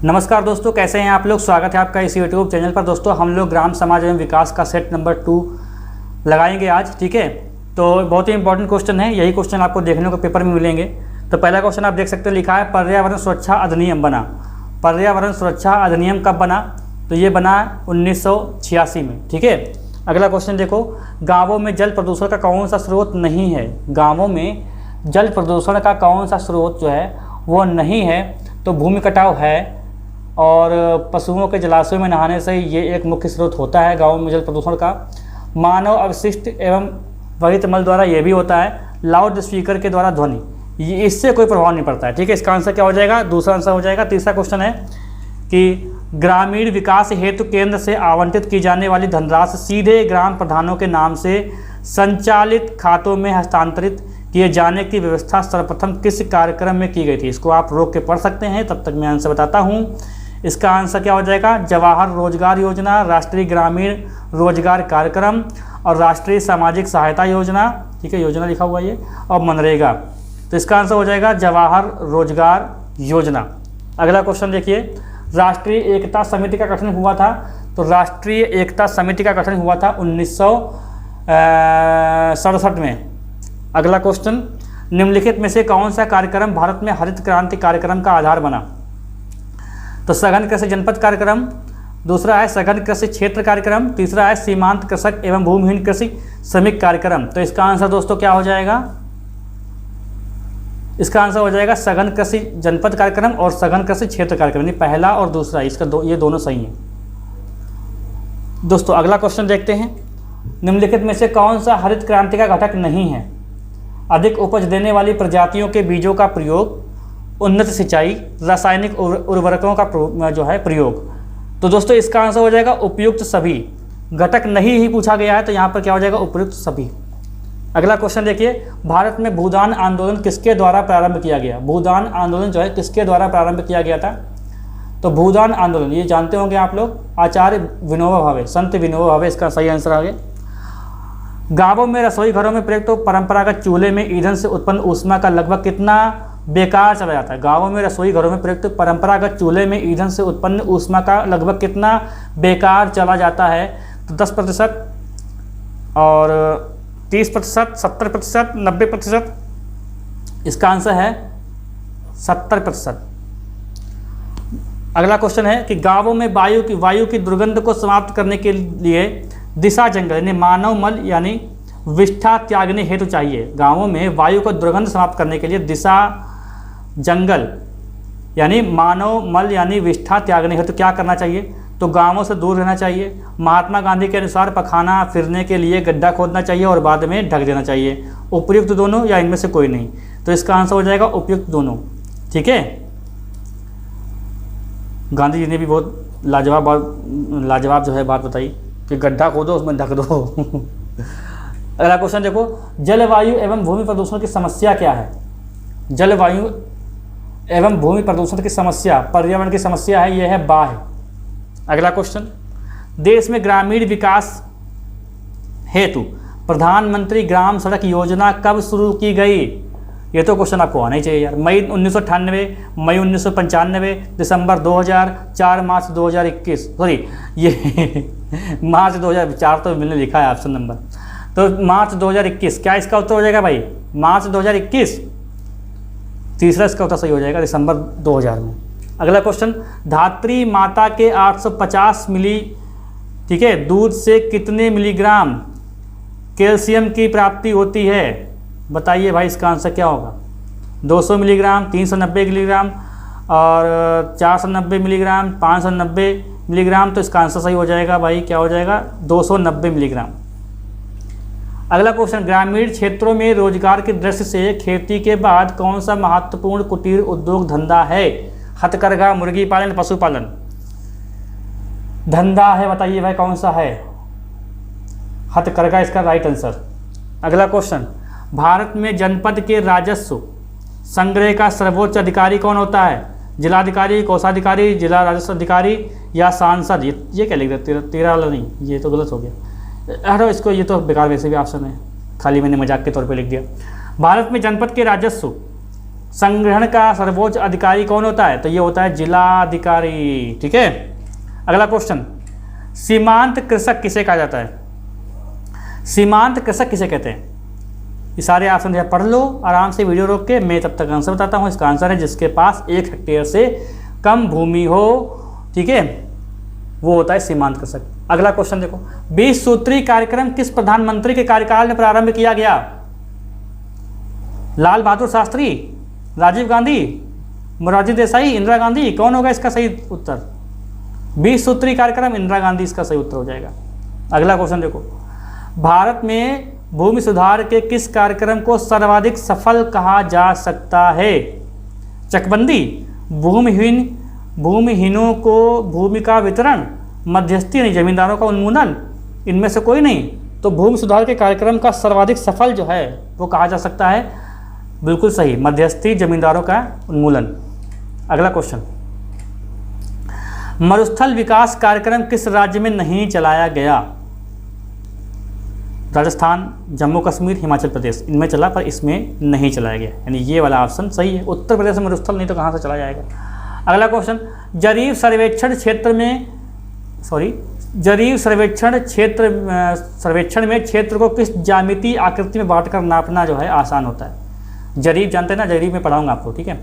नमस्कार दोस्तों, कैसे हैं आप लोग। स्वागत है आपका इस यूट्यूब चैनल पर। दोस्तों हम लोग ग्राम समाज एवं विकास का सेट नंबर 2 लगाएंगे आज, ठीक है। तो बहुत ही इंपॉर्टेंट क्वेश्चन है, यही क्वेश्चन आपको देखने को पेपर में मिलेंगे। तो पहला क्वेश्चन आप देख सकते हैं, लिखा है पर्यावरण सुरक्षा अधिनियम बना। पर्यावरण सुरक्षा अधिनियम कब बना? तो ये बना 1986 में, ठीक है। अगला क्वेश्चन देखो, गाँवों में जल प्रदूषण का कौन सा स्रोत नहीं है? गाँवों में जल प्रदूषण का कौन सा स्रोत जो है वो नहीं है? तो भूमि कटाव है, और पशुओं के जलाशयों में नहाने से ये एक मुख्य स्रोत होता है गाँव में जल प्रदूषण का। मानव अवशिष्ट एवं वहित मल द्वारा ये भी होता है। लाउड स्पीकर के द्वारा ध्वनि, ये इससे कोई प्रभाव नहीं पड़ता है, ठीक है। इसका आंसर क्या हो जाएगा? दूसरा आंसर हो जाएगा। तीसरा क्वेश्चन है कि ग्रामीण विकास हेतु केंद्र से आवंटित की जाने वाली धनराशि सीधे ग्राम प्रधानों के नाम से संचालित खातों में हस्तांतरित किए जाने की व्यवस्था सर्वप्रथम किस कार्यक्रम में की गई थी? इसको आप रोक के पढ़ सकते हैं, तब तक मैं आंसर बताता हूँ। इसका आंसर क्या हो जाएगा? जवाहर रोजगार योजना, राष्ट्रीय ग्रामीण रोजगार कार्यक्रम और राष्ट्रीय सामाजिक सहायता योजना, ठीक है, योजना लिखा हुआ ये, और मनरेगा। तो इसका आंसर हो जाएगा जवाहर रोजगार योजना। अगला क्वेश्चन देखिए, राष्ट्रीय एकता समिति का गठन हुआ था। तो राष्ट्रीय एकता समिति का गठन हुआ था 1967 में। अगला क्वेश्चन, निम्नलिखित में से कौन सा कार्यक्रम भारत में हरित क्रांति कार्यक्रम का आधार बना? तो सघन कृषि जनपद कार्यक्रम, दूसरा है सघन कृषि क्षेत्र कार्यक्रम, तीसरा है सीमांत कृषक एवं भूमिहीन कृषि श्रमिक कार्यक्रम। तो इसका आंसर दोस्तों क्या हो जाएगा? इसका आंसर हो जाएगा सघन कृषि जनपद कार्यक्रम और सघन कृषि क्षेत्र कार्यक्रम, यानी पहला और दूसरा, इसका ये दोनों सही हैं दोस्तों। अगला क्वेश्चन देखते हैं, निम्नलिखित में से कौन सा हरित क्रांति का घटक नहीं है? अधिक उपज देने वाली प्रजातियों के बीजों का प्रयोग, उन्नत सिंचाई, रासायनिक उर्वरकों का जो है प्रयोग। तो दोस्तों इसका आंसर हो जाएगा उपयुक्त सभी। घटक नहीं ही पूछा गया है, तो यहाँ पर क्या हो जाएगा? उपयुक्त सभी। अगला क्वेश्चन देखिए, भारत में भूदान आंदोलन किसके द्वारा प्रारंभ किया गया? भूदान आंदोलन जो है किसके द्वारा प्रारंभ किया गया था? तो भूदान आंदोलन, ये जानते होंगे आप लोग, आचार्य विनोबा भावे, संत विनोबा भावे, इसका सही आंसर आ गया। गांवों में रसोई घरों में प्रयुक्त परंपरागत चूल्हे में ईंधन से उत्पन्न ऊष्मा का लगभग कितना बेकार चला जाता है? गांवों में रसोई घरों में प्रयुक्त परंपरागत चूल्हे में ईंधन से उत्पन्न ऊष्मा का लगभग कितना बेकार चला जाता है? तो 10% और 30%, 70%, 90%। इसका आंसर है 70%। अगला क्वेश्चन है कि गांवों में वायु की दुर्गंध को समाप्त करने के लिए दिशा जंगल यानी मानव मल यानी विष्ठा त्यागने हेतु चाहिए। गांवों में वायु को दुर्गंध समाप्त करने के लिए दिशा जंगल यानी मानव मल यानी विष्ठा त्यागने हेतु क्या करना चाहिए? तो गांवों से दूर रहना चाहिए। महात्मा गांधी के अनुसार पखाना फिरने के लिए गड्ढा खोदना चाहिए और बाद में ढक देना चाहिए। उपयुक्त दोनों या इनमें से कोई नहीं? तो इसका आंसर हो जाएगा उपयुक्त दोनों, ठीक है। गांधी जी ने भी बहुत लाजवाब जो है बात बताई कि गड्ढा खोदो उसमें ढक दो। अगला क्वेश्चन देखो, जलवायु एवं भूमि प्रदूषण की समस्या क्या है? जलवायु एवं भूमि प्रदूषण की समस्या, पर्यावरण की समस्या है, यह है बाढ़। अगला क्वेश्चन, देश में ग्रामीण विकास हेतु प्रधानमंत्री ग्राम सड़क योजना कब शुरू की गई? ये तो क्वेश्चन आपको आना ही चाहिए यार। मई 1998, मई 1995, दिसंबर 2000, 4 मार्च 2021, सॉरी ये मार्च 2004 तो मैंने लिखा है ऑप्शन नंबर, तो मार्च 2021। क्या इसका उत्तर हो जाएगा भाई? मार्च 2021। तीसरा इसका उत्तर सही हो जाएगा, दिसंबर 2000 में। अगला क्वेश्चन, धात्री माता के 850 मिली, ठीक है, दूध से कितने मिलीग्राम कैल्शियम की प्राप्ति होती है? बताइए भाई, इसका आंसर क्या होगा? 200 मिलीग्राम, 390 मिलीग्राम और 490 मिलीग्राम, 590 मिलीग्राम। तो इसका आंसर सही हो जाएगा भाई, क्या हो जाएगा? 290 मिलीग्राम। अगला क्वेश्चन, ग्रामीण क्षेत्रों में रोजगार की दृष्टि से खेती के बाद कौन सा महत्वपूर्ण कुटीर उद्योग धंधा है? हथकरघा, मुर्गी पालन, पशुपालन धंधा है, बताइए भाई कौन सा है? हथकरघा इसका राइट आंसर। अगला क्वेश्चन, भारत में जनपद के राजस्व संग्रह का सर्वोच्च अधिकारी कौन होता है? जिलाधिकारी, कोषाधिकारी, जिला राजस्व अधिकारी या सांसद? ये क्या लिख दिया? 13 वाला नहीं, ये तो गलत हो गया। हटो इसको, ये तो बेकार वैसे भी ऑप्शन है, खाली मैंने मजाक के तौर पे लिख दिया। भारत में जनपद के राजस्व संग्रहण का सर्वोच्च अधिकारी कौन होता है? तो ये होता है जिलाधिकारी। ठीक है, अगला क्वेश्चन, सीमांत कृषक किसे कहा जाता है? सीमांत कृषक किसे कहते हैं? ये सारे ऑप्शन है, पढ़ लो आराम से वीडियो रोक के, मैं तब तक आंसर बताता हूँ। इसका आंसर है जिसके पास 1 हेक्टेयर से कम भूमि हो, ठीक है, वो होता है सीमांत कृषक। अगला क्वेश्चन देखो, 20 सूत्री कार्यक्रम किस प्रधानमंत्री के कार्यकाल में प्रारंभ किया गया? लाल बहादुर शास्त्री, राजीव गांधी, मोरारजी देसाई, इंदिरा गांधी? कौन होगा इसका सही उत्तर? 20 सूत्री कार्यक्रम इंदिरा गांधी इसका सही उत्तर हो जाएगा। अगला क्वेश्चन देखो, भारत में भूमि सुधार के किस कार्यक्रम को सर्वाधिक सफल कहा जा सकता है? चकबंदी, भूमिहीनों को भूमि का वितरण, मध्यस्थी यानी जमींदारों का उन्मूलन? इनमें से कोई नहीं। तो भूमि सुधार के कार्यक्रम का सर्वाधिक सफल जो है वो कहा जा सकता है, बिल्कुल सही, मध्यस्थी जमींदारों का उन्मूलन। अगला क्वेश्चन, मरुस्थल विकास कार्यक्रम किस राज्य में नहीं चलाया गया? राजस्थान, जम्मू कश्मीर, हिमाचल प्रदेश, इनमें चला पर इसमें नहीं चलाया गया, यानी ये वाला ऑप्शन सही है। उत्तर प्रदेश में मरुस्थल नहीं तो कहाँ से चला जाएगा? अगला क्वेश्चन, जरीब सर्वेक्षण में क्षेत्र को किस ज्यामितीय आकृति में बांटकर नापना जो है आसान होता है? जरीब जानते हैं ना, जरीब में पढ़ाऊंगा आपको, ठीक है।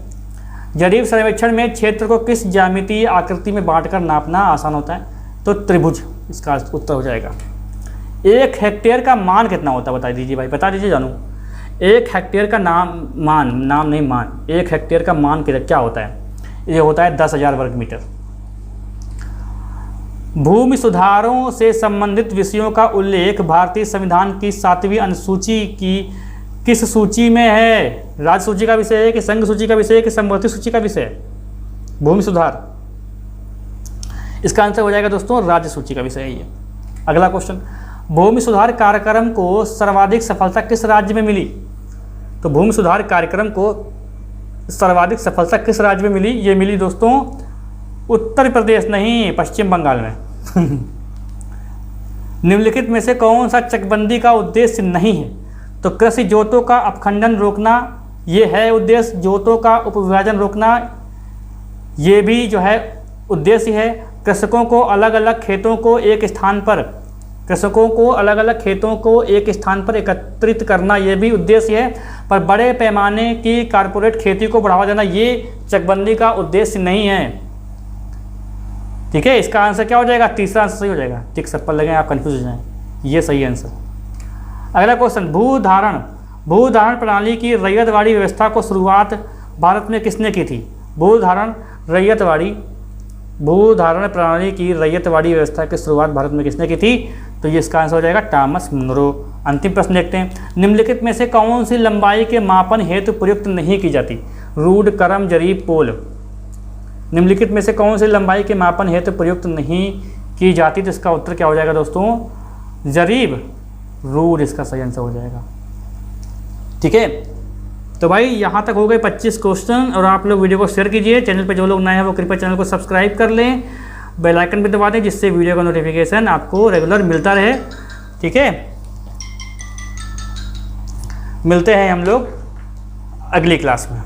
जरीब सर्वेक्षण में क्षेत्र को किस ज्यामितीय आकृति में बांटकर नापना आसान होता है? तो त्रिभुज इसका उत्तर हो जाएगा। 1 हेक्टेयर का मान कितना होता है बता दीजिए भाई, बता दीजिए जानू। 1 हेक्टेयर का नाम नहीं मान, 1 हेक्टेयर का मान क्या होता है? ये होता है 10,000 वर्ग मीटर। भूमि सुधारों से संबंधित विषयों का उल्लेख भारतीय संविधान की 7वीं अनुसूची की किस सूची में है? राज्य सूची का विषय है कि संघ सूची का विषय है कि समवर्ती सूची का विषय है? भूमि सुधार, इसका आंसर हो जाएगा दोस्तों राज्य सूची का विषय है ये। अगला क्वेश्चन, भूमि सुधार कार्यक्रम को सर्वाधिक सफलता किस राज्य में मिली? तो भूमि सुधार कार्यक्रम को सर्वाधिक सफलता किस राज्य में मिली? ये मिली दोस्तों उत्तर प्रदेश नहीं, पश्चिम बंगाल में। निम्नलिखित में से कौन सा चकबंदी का उद्देश्य नहीं है? तो कृषि जोतों का अपखंडन रोकना ये है उद्देश्य, जोतों का उपविभाजन रोकना ये भी जो है उद्देश्य है, कृषकों को अलग अलग खेतों को एक स्थान पर एकत्रित करना ये भी उद्देश्य है, पर बड़े पैमाने की कारपोरेट खेती को बढ़ावा देना ये चकबंदी का उद्देश्य नहीं है। ठीक है, इसका आंसर क्या हो जाएगा? तीसरा आंसर सही हो जाएगा। टिक सब पर लगे आप कंफ्यूज हो जाएं, ये सही आंसर। अगला क्वेश्चन, भूधारण प्रणाली की रैयतवाड़ी व्यवस्था को शुरुआत भारत में किसने की थी? भूधारण प्रणाली की रैयतवाड़ी व्यवस्था की शुरुआत भारत में किसने की थी? तो ये इसका आंसर हो जाएगा टॉमस मुनरो। अंतिम प्रश्न देखते हैं, निम्नलिखित में से कौन सी लंबाई के मापन हेतु प्रयुक्त नहीं की जाती? रूड, करम, जरीब, पोल। निम्नलिखित में से कौन सी लंबाई के मापन हेतु प्रयुक्त नहीं की जाती? तो इसका उत्तर क्या हो जाएगा दोस्तों? जरीब, रूड इसका सही आंसर हो जाएगा। ठीक है, तो भाई यहाँ तक हो गए 25 क्वेश्चन, और आप लोग वीडियो को शेयर कीजिए। चैनल पर जो लोग नए हैं वो कृपया चैनल को सब्सक्राइब कर लें, बेल आइकन भी दबा दें जिससे वीडियो का नोटिफिकेशन आपको रेगुलर मिलता रहे। ठीक है, मिलते हैं हम लोग अगली क्लास में।